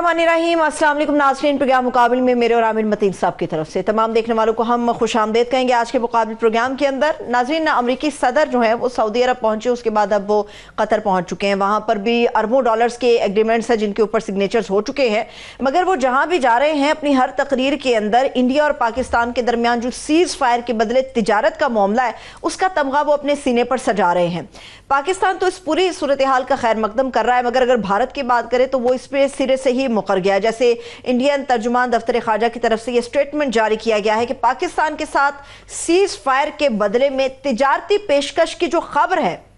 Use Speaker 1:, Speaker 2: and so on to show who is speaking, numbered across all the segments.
Speaker 1: बिस्मिल्लाहिर्रहमानिर्रहीम। अस्सलाम वालेकुम नाज़रीन, प्रोग्राम मुकाबिल में मेरे और आमिर मतीन साहब की तरफ से तमाम देखने वालों को हम खुश आमदेद कहेंगे। आज के मुकाबिल प्रोग्राम के अंदर नाज़रीन, अमरीकी सदर जो है वो सऊदी अरब पहुंचे, उसके बाद अब वो कतर पहुंच चुके हैं। वहां पर भी अरबों डॉलर्स के एग्रीमेंट्स हैं जिनके ऊपर सिग्नेचर्स हो चुके हैं, मगर वो जहां भी जा रहे हैं अपनी हर तकरीर के अंदर इंडिया और पाकिस्तान के दरमियान जो सीज फायर के बदले तिजारत का मामला है उसका तमगा वो अपने सीने पर सजा रहे हैं। पाकिस्तान तो इस पूरी सूरत हाल का खैर मकदम कर रहा है, मगर अगर भारत की बात करें तो वो इस पे सिरे से ही मुकर गया। जैसे इंडियन तर्जुमान दफ्तर खारजा की तरफ से ये स्टेटमेंट जारी किया गया है कि पाकिस्तान के साथ सीज फायर के बदले में तिजारती पेशकश की जो खबर है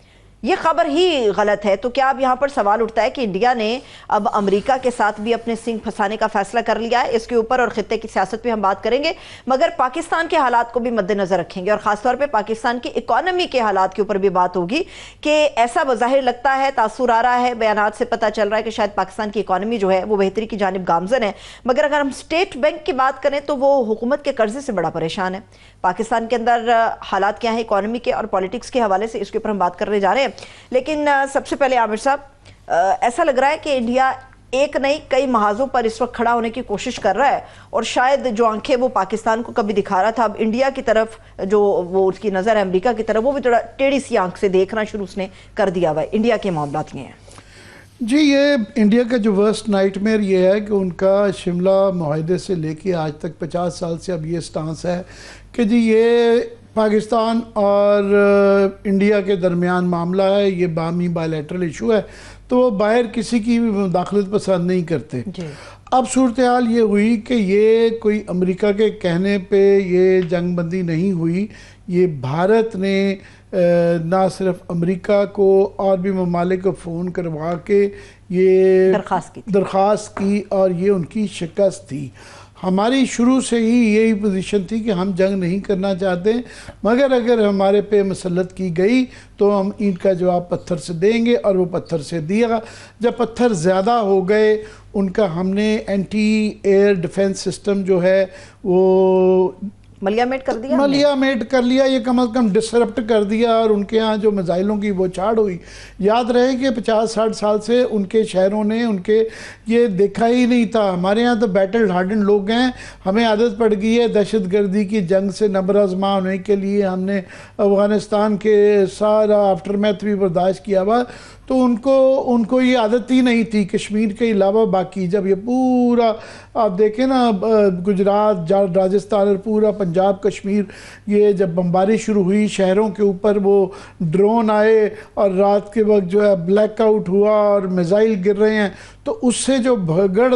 Speaker 1: ये खबर ही गलत है। तो क्या अब यहां पर सवाल उठता है कि इंडिया ने अब अमेरिका के साथ भी अपने सिंग फंसाने का फैसला कर लिया है? इसके ऊपर और खित्ते की सियासत पे हम बात करेंगे, मगर पाकिस्तान के हालात को भी मद्देनजर रखेंगे और खासतौर पे पाकिस्तान की इकोनॉमी के हालात के ऊपर भी बात होगी कि ऐसा बज़ाहिर लगता है, तासुर आ रहा है, बयानात से पता चल रहा है कि शायद पाकिस्तान की इकोनॉमी जो है वो बेहतरी की जानिब गामजन है, मगर अगर हम स्टेट बैंक की बात करें तो वो हुकूमत के कर्जे से बड़ा परेशान है। पाकिस्तान के अंदर हालात क्या है इकोनॉमी के और पॉलिटिक्स के हवाले से, इसके ऊपर हम बात करने जा रहे हैं। लेकिन सबसे पहले आमिर साहब, ऐसा लग रहा है कि इंडिया एक नहीं कई महाजों पर इस वक्त खड़ा होने की कोशिश कर रहा है और शायद जो आंखें वो पाकिस्तान को कभी दिखा रहा था, अब इंडिया की तरफ जो वो उसकी नज़र है अमेरिका की तरफ, वो भी थोड़ा टेढ़ी सी आंख से देखना शुरू उसने कर दिया हुआ है। इंडिया के मामला ये हैं
Speaker 2: जी, ये इंडिया का जो वर्स्ट नाइटमेयर ये है कि उनका शिमला मुआहदे से लेके आज तक 50 साल से अब ये स्टांस है कि जी ये पाकिस्तान और इंडिया के दरमियान मामला है, ये बामी बायलैटरल इशू है, तो वो बाहर किसी की भी मुदाखलत पसंद नहीं करते। अब सूरत हाल ये हुई कि ये कोई अमेरिका के कहने पे ये जंग बंदी नहीं हुई, ये भारत ने ना सिर्फ अमेरिका को और भी ममालिक को फ़ोन करवा के ये दरख्वास्त की और ये उनकी शिकस्त थी। हमारी शुरू से ही यही पोजीशन थी कि हम जंग नहीं करना चाहते, मगर अगर हमारे पे मसलत की गई तो हम ईंट का जवाब पत्थर से देंगे, और वो पत्थर से दिया। जब पत्थर ज़्यादा हो गए उनका हमने एंटी एयर डिफेंस सिस्टम जो है वो मलियामेट कर लिया, ये कम अज़ कम डिसरप्ट कर दिया, और उनके यहाँ जो मिसाइलों की वो चाड़ हुई। याद रहे कि 50-60 साल से उनके शहरों ने उनके ये देखा ही नहीं था। हमारे यहाँ तो बैटल हार्डन लोग हैं, हमें आदत पड़ गई है दहशत गर्दी की जंग से नबर आज़मा होने के लिए। हमने अफ़गानिस्तान के सारा आफ्टरमैथ भी बर्दाश्त किया हुआ, तो उनको ये आदत ही नहीं थी। कश्मीर के अलावा बाकी जब ये पूरा आप देखें ना, गुजरात, राजस्थान और पूरा पंजाब, कश्मीर, ये जब बमबारी शुरू हुई शहरों के ऊपर, वो ड्रोन आए और रात के वक्त जो है ब्लैकआउट हुआ और मिसाइल गिर रहे हैं, तो उससे जो भगदड़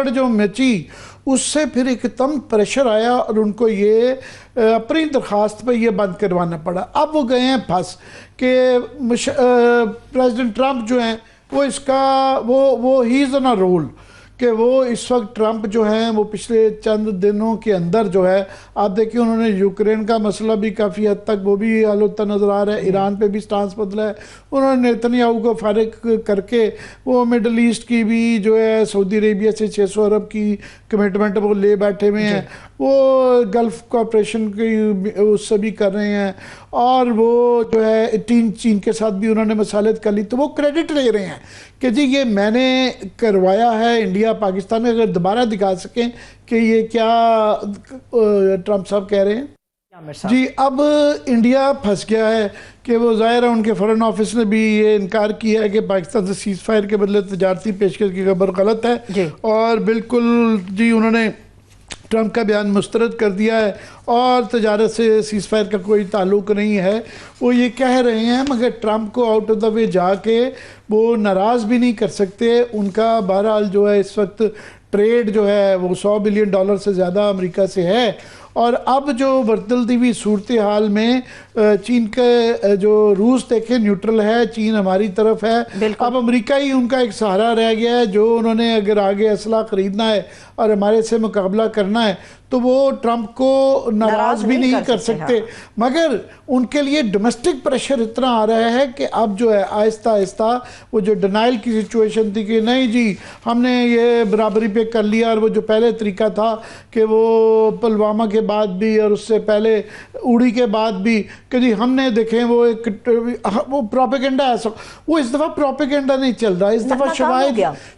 Speaker 2: जो मची, उससे फिर एकदम प्रेशर आया और उनको ये अपनी दरख्वास्त पे ये बंद करवाना पड़ा। अब वो गए हैं फंस कि प्रेसिडेंट ट्रंप जो हैं वो इसका वो ही इज़ ऑन अ रोल कि वो इस वक्त ट्रंप जो हैं वो पिछले चंद दिनों के अंदर जो है, आप देखिए उन्होंने यूक्रेन का मसला भी काफ़ी हद तक वो भी हल होता नज़र आ रहा है, ईरान पे भी स्टांस बदला है। उन्होंने नेतन्याहू को फारिग करके वो मिडल ईस्ट की भी जो है सऊदी अरेबिया से 600 अरब की कमिटमेंट वो ले बैठे हुए हैं, वो गल्फ़ कॉरपोरेशन की उससे भी कर रहे हैं, और वो जो है चीन के साथ भी उन्होंने मसालत कर ली। तो वो क्रेडिट ले रहे हैं कि जी ये मैंने करवाया है। इंडिया पाकिस्तान में अगर दोबारा दिखा सकें कि ये क्या ट्रंप साहब कह रहे हैं जी, अब इंडिया फंस गया है कि वो ज़ाहिर है उनके फ़ॉरेन ऑफिस ने भी ये इनकार किया है कि पाकिस्तान से सीज़ फायर के बदले तजारती पेशकश की खबर गलत है, और बिल्कुल जी उन्होंने ट्रंप का बयान मुस्तरद कर दिया है और तजारत से सीज़ फायर का कोई ताल्लुक़ नहीं है, वो ये कह रहे हैं। मगर ट्रंप को आउट ऑफ द वे जाके वो नाराज़ भी नहीं कर सकते। उनका बहरहाल जो है इस वक्त ट्रेड जो है वो $100 बिलियन से ज़्यादा अमेरिका से है, और अब जो बदलती हुई सूरत हाल में चीन के जो रूस देखे न्यूट्रल है, चीन हमारी तरफ है, अब अमेरिका ही उनका एक सहारा रह गया है। जो उन्होंने अगर आगे असला ख़रीदना है और हमारे से मुकाबला करना है तो वो ट्रंप को नाराज़ भी नहीं कर सकते, मगर उनके लिए डोमेस्टिक प्रेशर इतना आ रहा है कि अब जो है आहिस्ता आहिस्ता वो जो डिनाइल की सिचुएशन थी कि नहीं जी हमने ये बराबरी पे कर लिया, और वो जो पहले तरीका था कि वो पुलवामा के बाद भी और उससे पहले उड़ी के बाद भी कि जी हमने देखें वो प्रोपेगेंडा ऐसा, वो इस दफ़ा प्रोपेगेंडा नहीं चल रहा, इस दफ़ा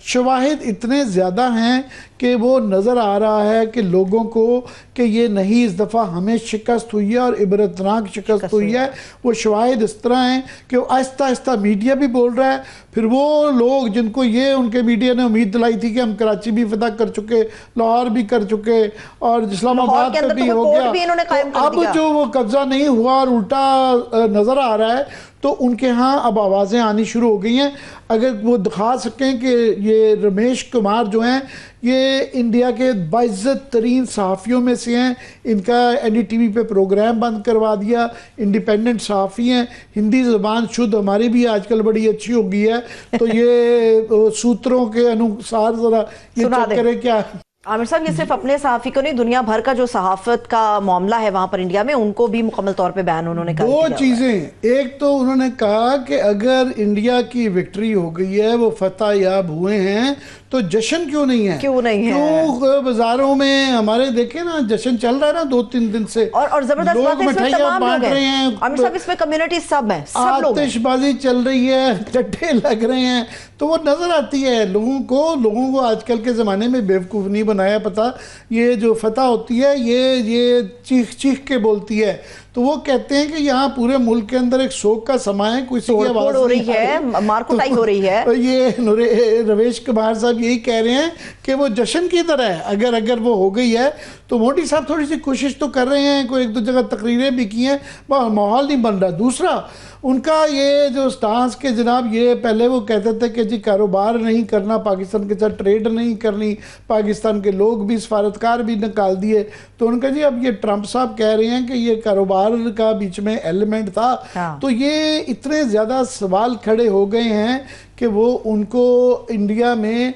Speaker 2: शवाहिद इतने ज़्यादा हैं कि वो नज़र आ रहा है कि लोगों को कि ये नहीं, इस दफ़ा हमें शिकस्त हुई है और इबरतनाक शिकस्त हुई है। वो शवाहिद इस तरह हैं कि आहिस्ता आहिस्ता मीडिया भी बोल रहा है, फिर वो लोग जिनको ये उनके मीडिया ने उम्मीद दिलाई थी कि हम कराची भी फतह कर चुके, लाहौर भी कर चुके और इस्लामाबाद का भी हो गया, तो अब जो वो कब्जा नहीं हुआ और उल्टा नज़र आ रहा है, तो उनके यहाँ अब आवाज़ें आनी शुरू हो गई हैं। अगर वो दिखा सकें कि ये रमेश कुमार जो हैं ये इंडिया के बाइज्जत तरीन सहाफ़ियों में से हैं, इनका NDTV पे प्रोग्राम बंद करवा दिया, इंडिपेंडेंट सहाफ़ी हैं, हिंदी ज़बान शुद्ध हमारी भी आजकल बड़ी अच्छी हो गई है, तो ये सूत्रों के अनुसार ज़रा ये चेक करें क्या।
Speaker 1: आमिर साहब, ये सिर्फ अपने सहाफ़ी को नहीं, दुनिया भर का जो सहाफ़त का मामला है वहां पर इंडिया में, उनको भी मुकम्मल तौर पे बैन उन्होंने कर दिया।
Speaker 2: दो चीज़ें, एक तो उन्होंने कहा कि अगर इंडिया की विक्ट्री हो गई है, वो फतह याब हुए हैं, तो जश्न क्यों नहीं है?
Speaker 1: क्यों नहीं है?
Speaker 2: क्यों बाजारों में हमारे देखे ना जश्न चल रहा है ना 2-3 दिन से,
Speaker 1: और जबरदस्त
Speaker 2: लोग मिठाइयाँ बांट रहे हैं।
Speaker 1: आमिर साहब, इसमें कम्युनिटी सब है, सब लोग,
Speaker 2: आतिशबाजी चल रही है, चट्टे लग रहे हैं, तो वो नजर आती है लोगों को आजकल के ज़माने में बेवकूफ़ नहीं बनाया पता। ये जो फतह होती है ये चीख चीख के बोलती है, तो वो कहते हैं कि यहाँ पूरे मुल्क के अंदर एक शोक का समा है, किसी की आवाज़
Speaker 1: हो रही है, मारकुटाई हो रही है।
Speaker 2: तो ये रमेश कुमार साहब यही कह रहे हैं कि वो जश्न की तरह है, अगर वो हो गई है तो मोदी साहब थोड़ी सी कोशिश तो कर रहे हैं, कोई एक दो जगह तकरीरें भी की हैं, माहौल नहीं बन रहा। दूसरा उनका ये जो स्टांस के जनाब, ये पहले वो कहते थे कि जी कारोबार नहीं करना, पाकिस्तान के साथ ट्रेड नहीं करनी, पाकिस्तान के लोग भी सफारतकार भी निकाल दिए, तो उनका जी अब ये ट्रंप साहब कह रहे हैं कि ये कारोबार का बीच में एलिमेंट था। तो ये इतने ज़्यादा सवाल खड़े हो गए हैं कि वो उनको इंडिया में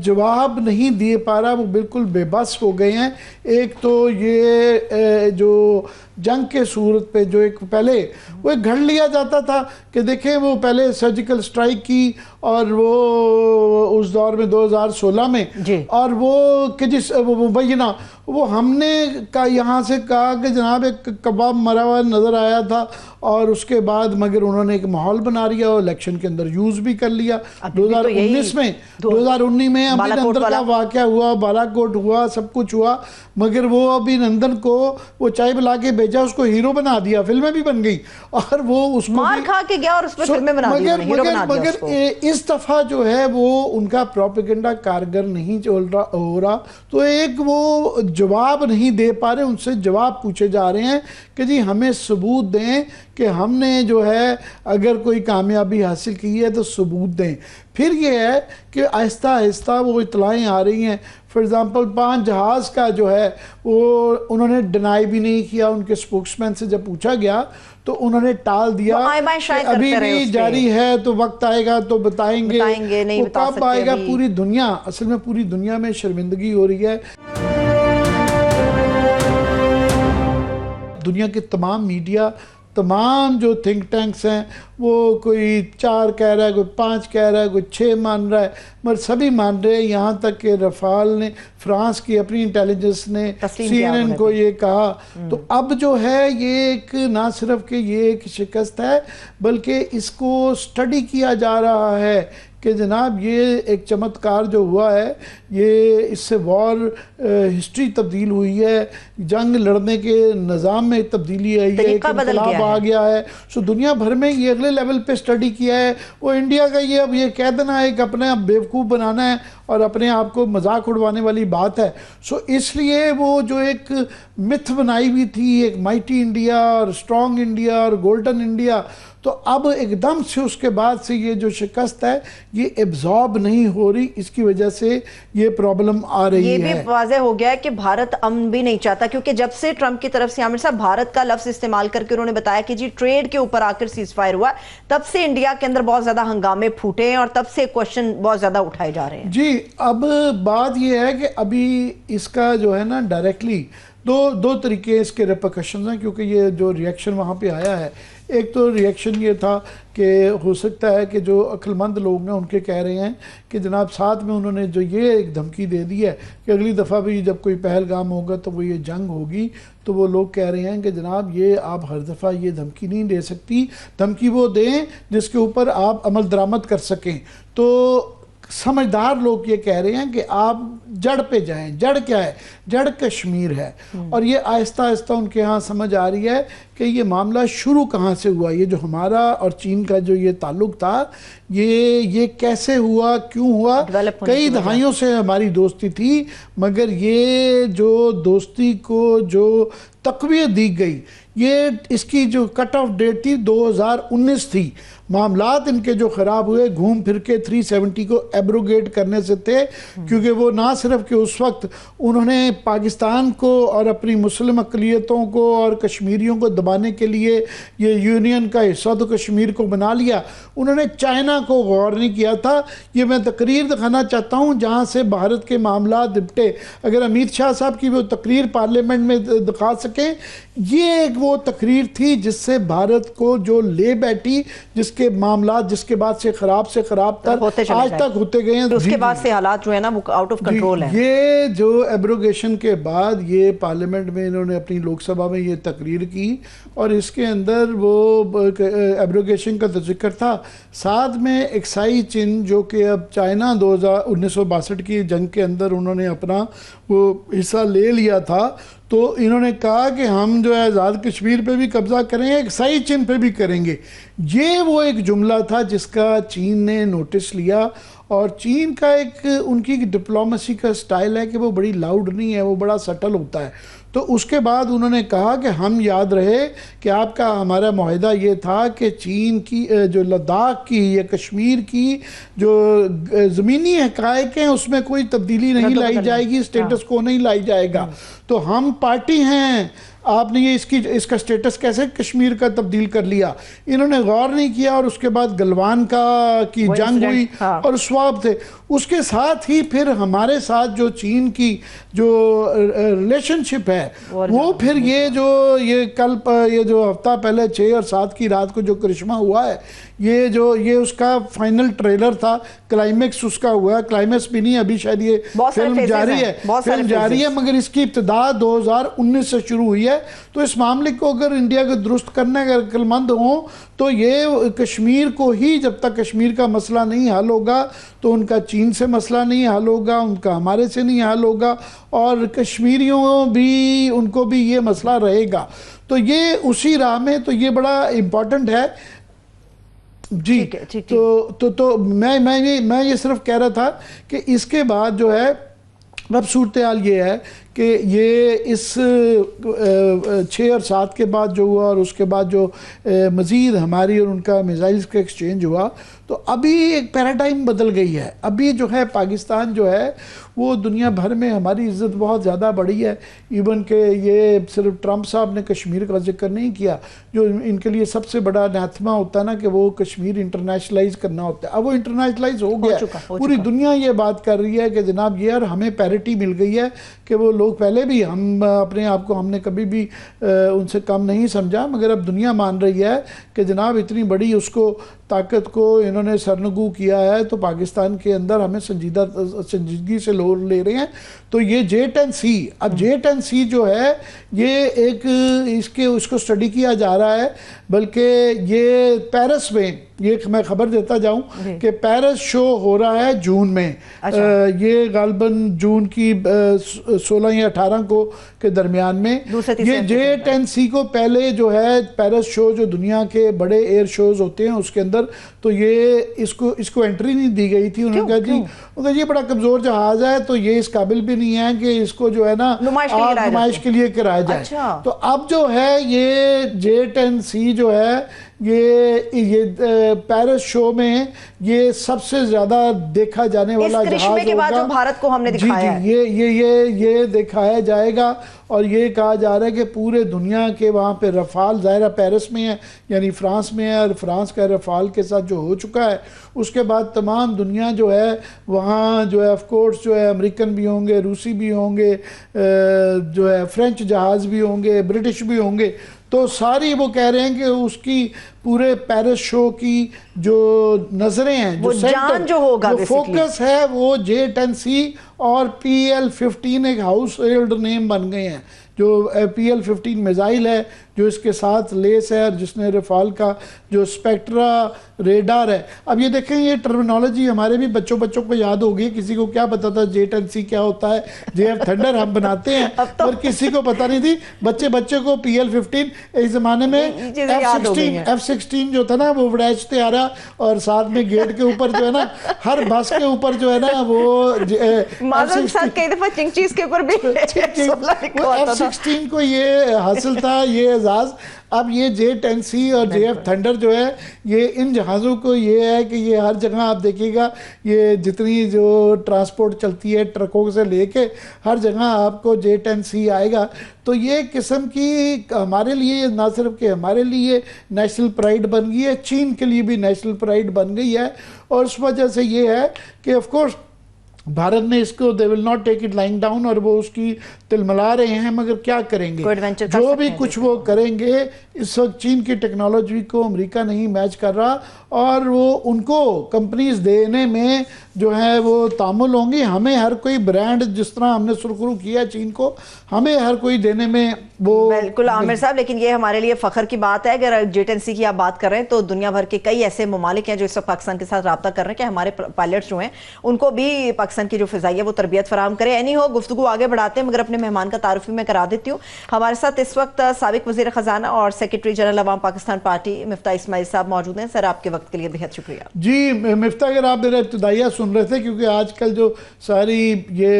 Speaker 2: जवाब नहीं दे पा रहा, वो बिल्कुल बेबस हो गए हैं। एक तो ये जो जंग के सूरत पे जो एक पहले वो एक घड़ लिया जाता था कि देखें वो पहले सर्जिकल स्ट्राइक की और वो उस दौर में 2016 में, और वो कि जिस मुबैना वो हमने का यहाँ से कहा कि जनाब एक कबाब मरा हुआ नज़र आया था, और उसके बाद मगर उन्होंने एक माहौल बना लिया और इलेक्शन के अंदर यूज़ भी कर लिया। 2019 में अभी नंदन का वाक़या हुआ, बालाकोट हुआ, सब कुछ हुआ, मगर वो अभी नंदन को वो चाय पिला के भेजा, उसको हीरो बना दिया, फिल्में भी बन गई, और वो उसको
Speaker 1: मार खा के गया और उसमें फिल्में बना दी, हीरो बना दिया उसको।
Speaker 2: इस दफ़ा जो है वो उनका प्रोपेगेंडा कारगर नहीं हो रहा, तो एक वो जवाब नहीं दे पा रहे, उनसे जवाब पूछे जा रहे हैं कि जी हमें सबूत दें कि हमने जो है अगर कोई कामयाबी हासिल की है तो सबूत दें। फिर ये है कि आहिस्ता आहिस्ता वो इतलाएँ आ रही हैं, फॉर एग्ज़ाम्पल 5 जहाज़ का जो है वो उन्होंने डिनाई भी नहीं किया, उनके स्पोक्समैन से जब पूछा गया तो उन्होंने टाल दिया कि अभी भी जारी है, तो वक्त आएगा तो बताएंगे नहीं, तो कब आएगा? पूरी दुनिया, असल में पूरी दुनिया में शर्मिंदगी हो रही है। दुनिया के तमाम मीडिया, तमाम जो थिंक टैंक्स हैं, वो कोई 4 कह रहा है, कोई 5 कह रहा है, कोई 6 मान रहा है, मगर सभी मान रहे हैं। यहाँ तक कि रफाल ने, फ्रांस की अपनी इंटेलिजेंस ने CNN को ये कहा। तो अब जो है ये एक ना सिर्फ कि ये एक शिकस्त है, बल्कि इसको स्टडी किया जा रहा है कि जनाब ये एक चमत्कार जो हुआ है, ये इससे वॉर हिस्ट्री तब्दील हुई है, जंग लड़ने के निज़ाम में तब्दीली आई है, एक इनकलाब आ गया है। सो दुनिया भर में ये अगले लेवल पे स्टडी किया है। वो इंडिया का ये अब ये कह देना एक अपने आप बेवकूफ़ बनाना है और अपने आप को मजाक उड़वाने वाली बात है। सो इसलिए वो जो एक मिथ बनाई हुई थी, एक माइटी इंडिया और स्ट्रॉन्ग इंडिया और गोल्डन इंडिया, तो अब एकदम से उसके बाद से ये जो शिकस्त है ये एब्जॉर्ब नहीं हो रही, इसकी वजह से ये प्रॉब्लम आ रही है।
Speaker 1: ये भी वाज़ेह हो गया है कि भारत अमन भी नहीं चाहता, क्योंकि जब से ट्रंप की तरफ से आमिर साहब भारत का लफ्ज इस्तेमाल करके उन्होंने बताया कि जी ट्रेड के ऊपर आकर सीज फायर हुआ, तब से इंडिया के अंदर बहुत ज्यादा हंगामे फूटे हैं और तब से क्वेश्चन बहुत ज्यादा उठाए जा रहे हैं।
Speaker 2: जी, अब बात यह है कि अभी इसका जो है ना डायरेक्टली दो तरीके इसके रिपरकशंस हैं, क्योंकि ये जो रिएक्शन वहाँ पे आया है, एक तो रिएक्शन ये था कि हो सकता है कि जो अक्लमंद लोग हैं उनके कह रहे हैं कि जनाब साथ में उन्होंने जो ये एक धमकी दे दी है कि अगली दफ़ा भी जब कोई पहलगाम होगा तो वो ये जंग होगी, तो वो लोग कह रहे हैं कि जनाब ये आप हर दफ़ा ये धमकी नहीं दे सकती, धमकी वो दें जिसके ऊपर आप अमल दरामद कर सकें। तो समझदार लोग ये कह रहे हैं कि आप जड़ पे जाएं। जड़ क्या है? जड़ कश्मीर है। और ये आहिस्ता आहिस्ता उनके यहाँ समझ आ रही है कि ये मामला शुरू कहाँ से हुआ, ये जो हमारा और चीन का जो ये ताल्लुक था ये कैसे हुआ, क्यों हुआ। कई दहाइयों से हमारी दोस्ती थी, मगर ये जो दोस्ती को जो तक़वियत दी गई, ये इसकी जो कट ऑफ डेट थी 2019 थी। मामलात इनके जो ख़राब हुए घूम फिर के 370 को एब्रोगेट करने से थे, क्योंकि वो ना सिर्फ कि उस वक्त उन्होंने पाकिस्तान को और अपनी मुस्लिम अक़लियतों को और कश्मीरियों को दबाने के लिए ये यूनियन का हिस्सा तो कश्मीर को बना लिया, उन्होंने चाइना को गौर नहीं किया था। ये मैं तकरीर दिखाना चाहता हूँ जहाँ से भारत के मामला निपटे। अगर अमित शाह साहब की वो तकरीर पार्लियामेंट में दिखा सकें, ये एक वो तकरीर थी जिससे भारत को जो ले बैठी, जिसके मामला जिसके बाद से खराब तर आज तक होते गए हैं।
Speaker 1: उसके बाद से हालात जो है ना वो आउट ऑफ कंट्रोल है।
Speaker 2: ये जो एब्रोगेशन के बाद ये पार्लियामेंट में इन्होंने अपनी लोकसभा में ये तकरीर की और इसके अंदर वो एब्रोगेशन का जिक्र था। साथ में एक्साई चिन्ह जो कि अब चाइना 1962 की जंग के अंदर उन्होंने अपना वो हिस्सा ले लिया था, तो इन्होंने कहा कि हम जो है आज़ाद कश्मीर पे भी कब्ज़ा करेंगे, एक्साई चिन्ह पे भी करेंगे। ये वो एक जुमला था जिसका चीन ने नोटिस लिया। और चीन का एक उनकी डिप्लोमेसी का स्टाइल है कि वो बड़ी लाउड नहीं है, वो बड़ा सटल होता है। तो उसके बाद उन्होंने कहा कि हम याद रहे कि आपका हमारा मुआहदा ये था कि चीन की जो लद्दाख की या कश्मीर की जो ज़मीनी हक़ाइक़ हैं उसमें कोई तब्दीली नहीं लाई जाएगी, स्टेटस को नहीं लाई जाएगा। तो हम पार्टी हैं, आपने ये इसका स्टेटस कैसे कश्मीर का तब्दील कर लिया। इन्होंने गौर नहीं किया और उसके बाद गलवान की जंग हुई और स्वाब थे। उसके साथ ही फिर हमारे साथ जो चीन की जो रिलेशनशिप है वो फिर ये जो हफ्ता पहले 6 और 7 की रात को जो करिश्मा हुआ है, ये उसका फाइनल ट्रेलर था, क्लाइमेक्स उसका हुआ। क्लाइमेक्स भी नहीं, अभी शायद ये फिल्म जारी है, मगर इसकी इब्तिदा 2019 से शुरू हुई है। तो इस मामले को अगर इंडिया को दुरुस्त करने का अक्लमंद हो तो ये कश्मीर को ही, जब तक कश्मीर का मसला नहीं हल होगा तो उनका चीन से मसला नहीं हल होगा, उनका हमारे से नहीं हल होगा और कश्मीरियों भी उनको भी ये मसला रहेगा। तो ये उसी राह में, तो ये बड़ा इम्पोर्टेंट है जी। तो मैं ये सिर्फ कह रहा था कि इसके बाद जो है अब सूरत हाल ये है कि ये इस 6 और 7 के बाद जो हुआ और उसके बाद जो मज़ीद हमारी और उनका मिसाइल्स का एक्सचेंज हुआ, तो अभी एक पैराडाइम बदल गई है। अभी जो है पाकिस्तान जो है वो दुनिया भर में हमारी इज़्ज़त बहुत ज़्यादा बढ़ी है। इवन के ये सिर्फ ट्रंप साहब ने कश्मीर का जिक्र नहीं किया, जो इनके लिए सबसे बड़ा नाथमा होता है ना कि वो कश्मीर इंटरनेशनलाइज करना होता है, अब वो इंटरनेशनलाइज हो गया। पूरी दुनिया ये बात कर रही है कि जनाब ये यार हमें पैरिटी मिल गई है कि वो लोग पहले भी हम अपने आप को हमने कभी भी उनसे कम नहीं समझा, मगर अब दुनिया मान रही है कि जनाब इतनी बड़ी उसको ताकत को इन्होंने सरनगू किया है, तो पाकिस्तान के अंदर हमें संजीदगी से लोग ले रहे हैं। तो ये J-10C, अब J-10C जो है ये एक उसको स्टडी किया जा रहा है, बल्कि ये पेरिस में, ये मैं खबर देता जाऊं कि पेरिस शो हो रहा है जून में। ये गालबन जून की 16 या 18 को के दरमियान में। ये J-10C को पहले जो है पेरिस शो जो दुनिया के बड़े एयर शोज होते हैं उसके अंदर, तो ये इसको एंट्री नहीं दी गई थी। उन्होंने कहा जी ये बड़ा कमज़ोर जहाज़ है, तो ये इस काबिल भी नहीं है कि इसको जो है ना नुमाइश के लिए कराया जाए। तो अब जो है ये J-10C जो है ये पेरिस शो में ये सबसे ज्यादा देखा जाने वाला जहाज
Speaker 1: के बाद जो भारत को हमने दिखाया है,
Speaker 2: ये दिखाया जाएगा। और ये कहा जा रहा है कि पूरे दुनिया के वहाँ पे रफाल, ज़ाहिर पेरिस में है यानी फ्रांस में है, और फ्रांस का रफाल के साथ जो हो चुका है, उसके बाद तमाम दुनिया जो है वहाँ जो है ऑफ कोर्स जो है अमेरिकन भी होंगे, रूसी भी होंगे, जो है फ्रेंच जहाज़ भी होंगे, ब्रिटिश भी होंगे। तो सारी वो कह रहे हैं कि उसकी पूरे पेरिस शो की जो नजरें हैं,
Speaker 1: वो जान जो होगा,
Speaker 2: जो फोकस है वो J-10C और PL-15 एक हाउस होल्ड नेम बन गए हैं। जो PL-15 मिसाइल है जो इसके साथ लेस है और जिसने रफाल का जो स्पेक्ट्रा रेडार है। अब ये देखें, ये टर्मिनोलॉजी हमारे भी बच्चों को याद होगी। किसी को क्या पता था J-10C क्या होता है, JF थंडर हम बनाते हैं और किसी को पता नहीं थी। बच्चे को PL-15 इस जमाने में F-16 जो था ना वो उड़ाते आ रहा, और साथ में गेट के ऊपर जो है ना, हर बस के ऊपर जो है ना वो
Speaker 1: कई दफा चिंग के ऊपर भी
Speaker 2: F-16 को ये हासिल था, ये एजाज। अब ये J-10C और JF थंडर जो है, ये इन जहाज़ों को ये है कि ये हर जगह आप देखिएगा, ये जितनी जो ट्रांसपोर्ट चलती है ट्रकों से लेके हर जगह आपको J-10C आएगा। तो ये किस्म की हमारे लिए, ना सिर्फ कि हमारे लिए नेशनल प्राइड बन गई है, चीन के लिए भी नेशनल प्राइड बन गई है। और उस वजह से ये है कि ऑफ कोर्स भारत ने इसको, they will not take it lying down, और वो उसकी तिलमिला रहे हैं, मगर क्या करेंगे, जो भी कुछ वो करेंगे इस वक्त चीन की टेक्नोलॉजी को अमेरिका नहीं मैच कर रहा, और वो उनको कंपनीज देने में जो है वो तामुल होंगी। हमें हर कोई ब्रांड, जिस तरह हमने सुरखरू किया चीन को, हमें हर कोई देने में वो
Speaker 1: बिल्कुल आमिर साहब, लेकिन ये हमारे लिए फख्र की बात है। अगर J-10C की आप बात कर रहे हैं तो दुनिया भर के कई ऐसे ममालिक हैं जो इस वक्त पाकिस्तान के साथ रब्ता कर रहे हैं कि हमारे पायलट्स जो हैं उनको भी पाकिस्तान की जो फिजाई है वो तरबियत फराहम करे। एनी हो, गुफ्तगू आगे बढ़ाते हैं, मगर अपने मेहमान का तारुफ भी मैं करा देती हूँ। हमारे साथ इस वक्त साबिक वजीर खजाना और सेक्रेटरी जनरल अवाम पाकिस्तान पार्टी मिफ्ता इस्माइल साहब मौजूद हैं। सर, आपके वक्त के लिए बेहद शुक्रिया।
Speaker 2: जी मिफ्ता, अगर आप मेरा इब्तदाइया सुन रहे थे, क्योंकि आजकल जो सारी ये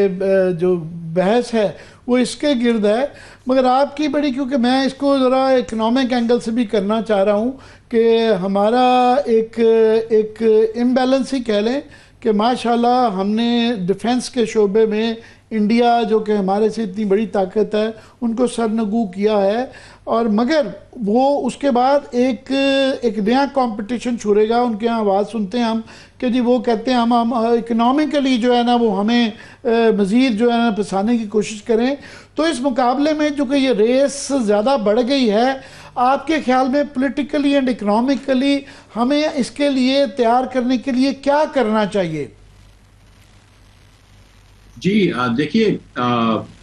Speaker 2: जो बहस है वो इसके गिर्द है, मगर आपकी बड़ी, क्योंकि मैं इसको ज़रा इकोनॉमिक एंगल से भी करना चाह रहा हूँ कि हमारा एक इम्बैलेंस ही कह लें कि माशाल्लाह हमने डिफेंस के शोबे में इंडिया, जो कि हमारे से इतनी बड़ी ताकत है, उनको सरनगू किया है। और मगर वो उसके बाद एक नया कंपटीशन छुड़ेगा। उनके यहाँ आवाज़ सुनते हैं हम कि जी वो कहते हैं हम इकोनॉमिकली जो है ना वो हमें मज़ीद जो है ना फंसाने की कोशिश करें। तो इस मुकाबले में जो कि ये रेस ज़्यादा बढ़ गई है, आपके ख्याल में पॉलिटिकली एंड इकोनॉमिकली हमें इसके लिए तैयार करने के लिए क्या करना चाहिए?
Speaker 3: जी देखिए,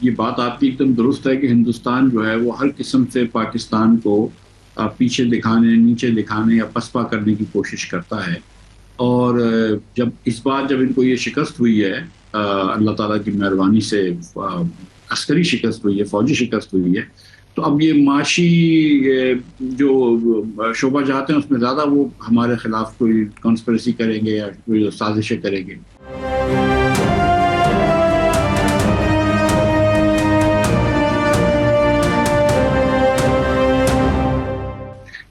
Speaker 3: ये बात आपकी एकदम दुरुस्त है कि हिंदुस्तान जो है वो हर किस्म से पाकिस्तान को पीछे दिखाने, नीचे दिखाने या पसपा करने की कोशिश करता है। और जब इस बार जब इनको ये शिकस्त हुई है, अल्लाह ताला की मेहरबानी से अस्करी शिकस्त हुई है, फौजी शिकस्त हुई है, तो अब ये माशी जो शोबा जाते हैं उसमें ज़्यादा वो हमारे खिलाफ कोई कॉन्स्पिरेसी करेंगे या कोई साजिशें करेंगे।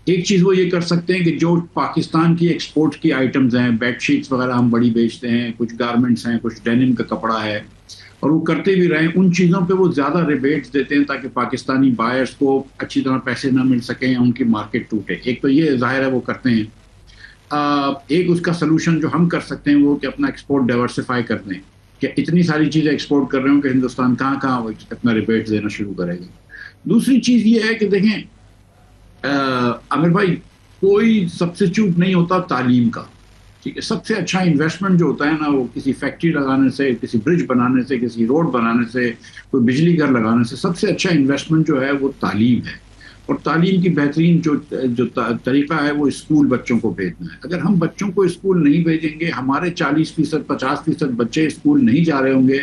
Speaker 3: एक चीज़ वो ये कर सकते हैं कि जो पाकिस्तान की एक्सपोर्ट की आइटम्स हैं, बेडशीट्स वगैरह हम बड़ी बेचते हैं, कुछ गारमेंट्स हैं, कुछ डेनिम का कपड़ा है, और वो करते भी रहें, उन चीज़ों पे वो ज़्यादा रिबेट्स देते हैं ताकि पाकिस्तानी बायर्स को अच्छी तरह पैसे ना मिल सकें या उनकी मार्केट टूटे। एक तो ये ज़ाहिर है वो करते हैं। एक उसका सलूशन जो हम कर सकते हैं वो कि अपना एक्सपोर्ट डाइवर्सिफाई कर दें, कि इतनी सारी चीज़ें एक्सपोर्ट कर रहे हो कि हिंदुस्तान कहाँ कहाँ अपना रिबेट्स देना शुरू करेगा। दूसरी चीज़ ये है कि देखें आमिर भाई, कोई सब्स्टिट्यूट नहीं होता तालीम का, ठीक है। सबसे अच्छा इन्वेस्टमेंट जो होता है ना, वो किसी फैक्ट्री लगाने से, किसी ब्रिज बनाने से, किसी रोड बनाने से, कोई बिजली घर लगाने से, सबसे अच्छा इन्वेस्टमेंट जो है वो तालीम है। और तालीम की बेहतरीन जो तरीका है वो स्कूल बच्चों को भेजना है। अगर हम बच्चों को स्कूल नहीं भेजेंगे, हमारे 40%, 50% बच्चे स्कूल नहीं जा रहे होंगे,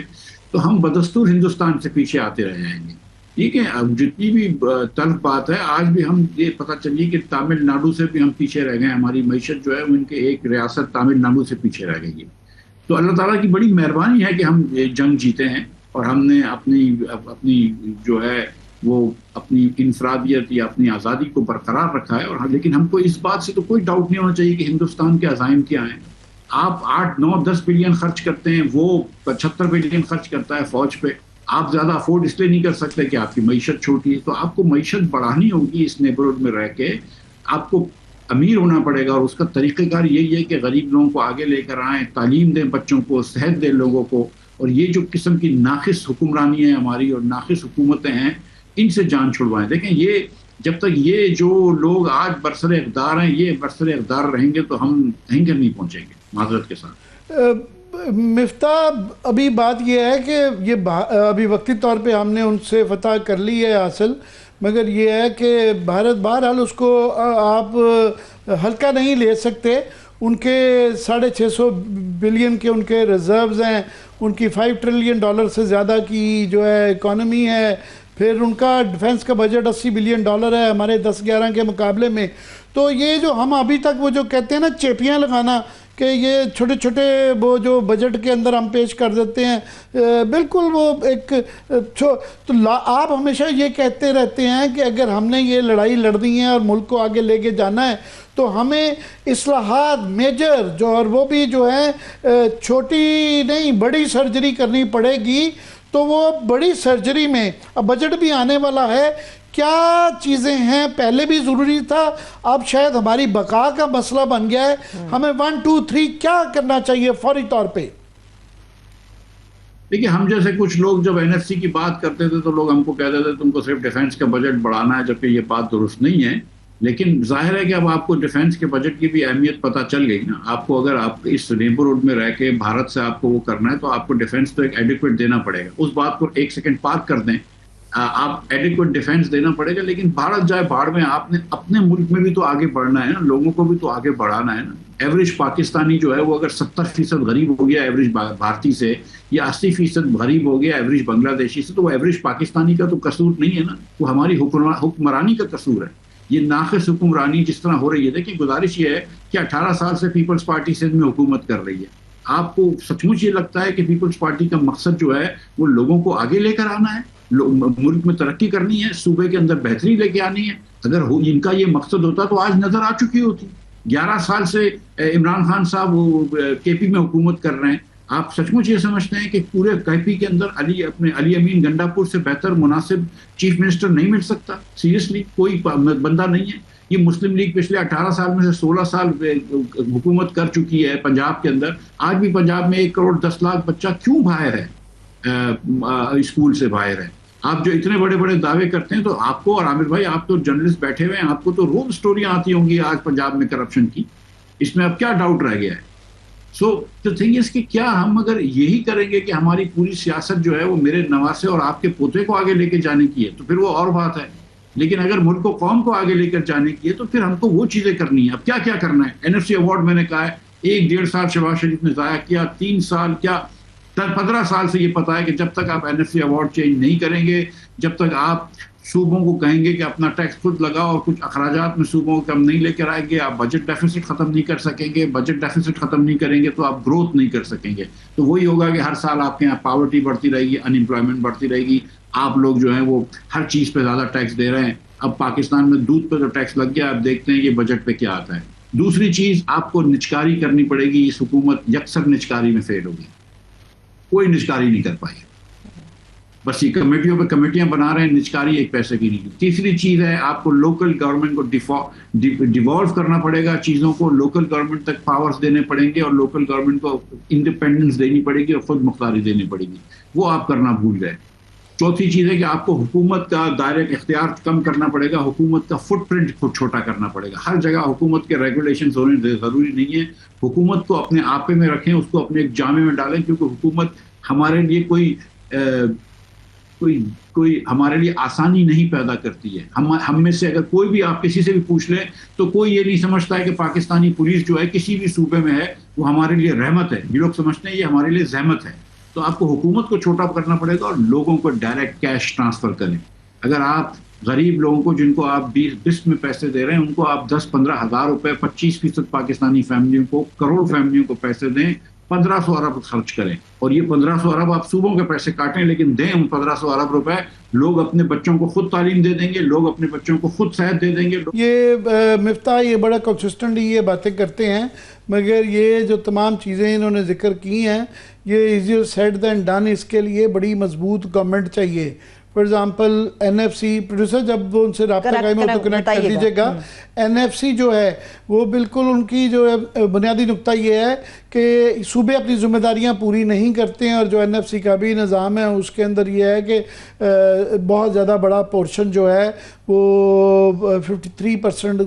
Speaker 3: तो हम बदस्तूर हिंदुस्तान से पीछे आते रह जाएंगे, ठीक है। अब जितनी भी तल्ख बात है, आज भी हम ये पता चलिए कि तमिलनाडु से भी हम पीछे रह गए। हमारी मईशत जो है उनके एक रियासत तमिलनाडु से पीछे रह गई है। तो अल्लाह ताला की बड़ी मेहरबानी है कि हम ये जंग जीते हैं और हमने अपनी जो है वो अपनी इंफरादियत या अपनी आज़ादी को बरकरार रखा है। और लेकिन हमको इस बात से तो कोई डाउट नहीं होना चाहिए कि हिंदुस्तान के अज़ाइम क्या हैं। आप 8, 9, 10 बिलियन खर्च करते हैं, वो 75 बिलियन खर्च करता है फौज पे। आप ज़्यादा अफोर्ड इसलिए नहीं कर सकते कि आपकी मईशत छोटी है। तो आपको मईशत बढ़ानी होगी इस नेबरहुड में रह के, आपको अमीर होना पड़ेगा। और उसका तरीक़ेकार यही है कि गरीब लोगों को आगे लेकर आएँ, तालीम दें बच्चों को, सेहत दें लोगों को। और ये जो किस्म की नाक़िस हुक्मरानी है हमारी और नाक़िस हुकूमतें हैं, इनसे जान छुड़वाएं। देखें, ये जब तक ये जो लोग आज बरसरे इक़्तिदार हैं ये बरसरे इक़्तिदार रहेंगे तो हम कहीं तक नहीं पहुंचेंगे माज़रत के साथ।
Speaker 2: मिफ्ता, अभी बात यह है कि ये अभी वक्ती तौर पे हमने उनसे फतह कर ली है हासिल, मगर ये है कि भारत बहरहाल उसको आप हल्का नहीं ले सकते। उनके 650 बिलियन के उनके रिजर्व्स हैं, उनकी $5 ट्रिलियन से ज़्यादा की जो है इकॉनमी है, फिर उनका डिफेंस का बजट $80 बिलियन है हमारे 10-11 के मुकाबले में। तो ये जो हम अभी तक वो जो कहते हैं ना चेपियाँ लगाना कि ये छोटे छोटे वो जो बजट के अंदर हम पेश कर देते हैं, बिल्कुल वो एक तो आप हमेशा ये कहते रहते हैं कि अगर हमने ये लड़ाई लड़नी है और मुल्क को आगे लेके जाना है तो हमें इस्लाहात मेजर जो, और वो भी जो है छोटी नहीं बड़ी सर्जरी करनी पड़ेगी। तो वो बड़ी सर्जरी में अब बजट भी आने वाला है, क्या चीज़ें हैं, पहले भी ज़रूरी था, अब शायद हमारी बका का मसला बन गया है, हमें 1 2 3 क्या करना चाहिए फौरी तौर पे?
Speaker 3: देखिए, हम जैसे कुछ लोग जब एनएफसी की बात करते थे तो लोग हमको कहते थे तुमको सिर्फ डिफेंस का बजट बढ़ाना है, जबकि ये बात दुरुस्त नहीं है। लेकिन जाहिर है कि अब आपको डिफेंस के बजट की भी अहमियत पता चल गई ना। आपको अगर आप इस नेबरहुड में रह के भारत से आपको वो करना है तो आपको डिफेंस तो एक एडिक्वेट देना पड़ेगा। उस बात को एक सेकंड पार्क कर दें, आप एडिक्वेट डिफेंस देना पड़ेगा, लेकिन भारत जाए बाढ़ में, आपने अपने मुल्क में भी तो आगे बढ़ना है ना, लोगों को भी तो आगे बढ़ाना है ना। एवरेज पाकिस्तानी जो है वो अगर 70% गरीब हो गया एवरेज भारतीय से, या 80% गरीब हो गया एवरेज बांग्लादेशी से, तो वो एवरेज पाकिस्तानी का तो कसूर नहीं है ना, वो हमारी हुक्मरानी का कसूर है। ये नाक़िस हुक्मरानी जिस तरह हो रही है, देखिए गुजारिश ये है कि 18 साल से पीपल्स पार्टी सिंध में हुकूमत कर रही है। आपको सचमुच ये लगता है कि पीपल्स पार्टी का मकसद जो है वो लोगों को आगे लेकर आना है, मुल्क में तरक्की करनी है, सूबे के अंदर बेहतरी लेके आनी है? अगर इनका ये मकसद होता तो आज नजर आ चुकी होती। 11 साल से इमरान खान साहब वो केपी में हुकूमत कर रहे हैं। आप सचमुच ये समझते हैं कि पूरे केपी के अंदर अली अमीन गंडापुर से बेहतर मुनासिब चीफ मिनिस्टर नहीं मिल सकता? सीरियसली कोई बंदा नहीं है। ये मुस्लिम लीग पिछले 18 साल में से 16 साल हुकूमत कर चुकी है पंजाब के अंदर। आज भी पंजाब में 1 करोड़ 10 लाख बच्चा क्यों बाहर है, स्कूल से बाहर है? आप जो इतने बड़े बड़े दावे करते हैं, तो आपको और आमिर भाई, आप तो जर्नलिस्ट बैठे हुए हैं, आपको तो रोज स्टोरियां आती होंगी आज पंजाब में करप्शन की। इसमें अब क्या डाउट रह गया है? सो द थिंग इज कि क्या हम अगर यही करेंगे कि हमारी पूरी सियासत जो है वो मेरे नवासे और आपके पोते को आगे लेके जाने की है, तो फिर वो और बात है। लेकिन अगर मुल्क को कौम को आगे लेकर जाने की है तो फिर हमको वो चीजें करनी है। अब क्या क्या करना है? एनएफसी अवार्ड मैंने कहा है 1-1.5 साल शहबाज शरीफ ने जाया किया, 3 साल क्या 15 साल से ये पता है कि जब तक आप एनएफसी अवार्ड चेंज नहीं करेंगे, जब तक आप सूबों को कहेंगे कि अपना टैक्स खुद लगाओ और कुछ अखराजात में सूबों को कम नहीं लेकर आएंगे, आप बजट डेफिसिट खत्म नहीं कर सकेंगे। बजट डेफिसिट खत्म नहीं करेंगे तो आप ग्रोथ नहीं कर सकेंगे। तो वही होगा कि हर साल आपके यहाँ पॉवर्टी बढ़ती रहेगी, अनएम्प्लॉयमेंट बढ़ती रहेगी, आप लोग जो है वो हर चीज पे ज्यादा टैक्स दे रहे हैं। अब पाकिस्तान में दूध पे तो टैक्स लग गया, अब देखते हैं ये बजट पे क्या आता है। दूसरी चीज, आपको निचकारी करनी पड़ेगी। इस हुकूमत यकसर निचकारी में फेल होगी, कोई निचकारी नहीं कर पाई। बस ये कमेटियों पे कमेटियां बना रहे हैं, निचकारी एक पैसे की नहीं। तीसरी चीज है, आपको लोकल गवर्नमेंट को डिवॉल्व करना पड़ेगा चीजों को, लोकल गवर्नमेंट तक पावर्स देने पड़ेंगे और लोकल गवर्नमेंट को इंडिपेंडेंस देनी पड़ेगी और खुद मुख्तारी देनी पड़ेगी। वो आप करना भूल गए। चौथी चीज है कि आपको हुकूमत का दायरा इख्तियार कम करना पड़ेगा, हुकूमत का फुटप्रिंट खुद छोटा करना पड़ेगा। हर जगह हुकूमत के रेगुलेशंस होने जरूरी नहीं है। हुकूमत को अपने आपे में रखें, उसको अपने एक जामे में डालें, क्योंकि हुकूमत हमारे लिए कोई हमारे लिए आसानी नहीं पैदा करती है। हम में से अगर कोई भी आप किसी से भी पूछ लें तो कोई ये नहीं समझता है कि पाकिस्तानी पुलिस जो है किसी भी सूबे में है वो हमारे लिए रहमत है। ये लोग समझते हैं ये हमारे लिए जहमत है। तो आपको हुकूमत को छोटा करना पड़ेगा और लोगों को डायरेक्ट कैश ट्रांसफर करें। अगर आप गरीब लोगों को, जिनको आप 20 में पैसे दे रहे हैं, उनको आप 10-15 हज़ार रुपए 25% पाकिस्तानी फैमिलियों को, करोड़ फैमिलियों को पैसे दें, 1500 अरब खर्च करें और ये 1500 अरब आप सूबों के पैसे काटें, लेकिन दें उन 1500 अरब रुपए। लोग अपने बच्चों को खुद तालीम दे देंगे, लोग अपने बच्चों को खुद सेहत दे देंगे।
Speaker 2: ये मिफ्ता ये बड़ा कंसिस्टेंटली ये बातें करते हैं, मगर ये जो तमाम चीज़ें इन्होंने जिक्र की हैं ये इजियर सेड दैन डन। इसके लिए बड़ी मजबूत गवर्नमेंट चाहिए। फॉर एग्जाम्पल एनएफसी प्रोड्यूसर, जब वो उनसे रब्ता कायम हो तो कनेक्ट कर दीजिएगा। एनएफसी जो है वो बिल्कुल उनकी जो है बुनियादी नुक्ता ये है कि सूबे अपनी जिम्मेदारियां पूरी नहीं करते हैं, और जो एनएफसी का भी निज़ाम है उसके अंदर ये है कि बहुत ज़्यादा बड़ा पोर्शन जो है वो 53%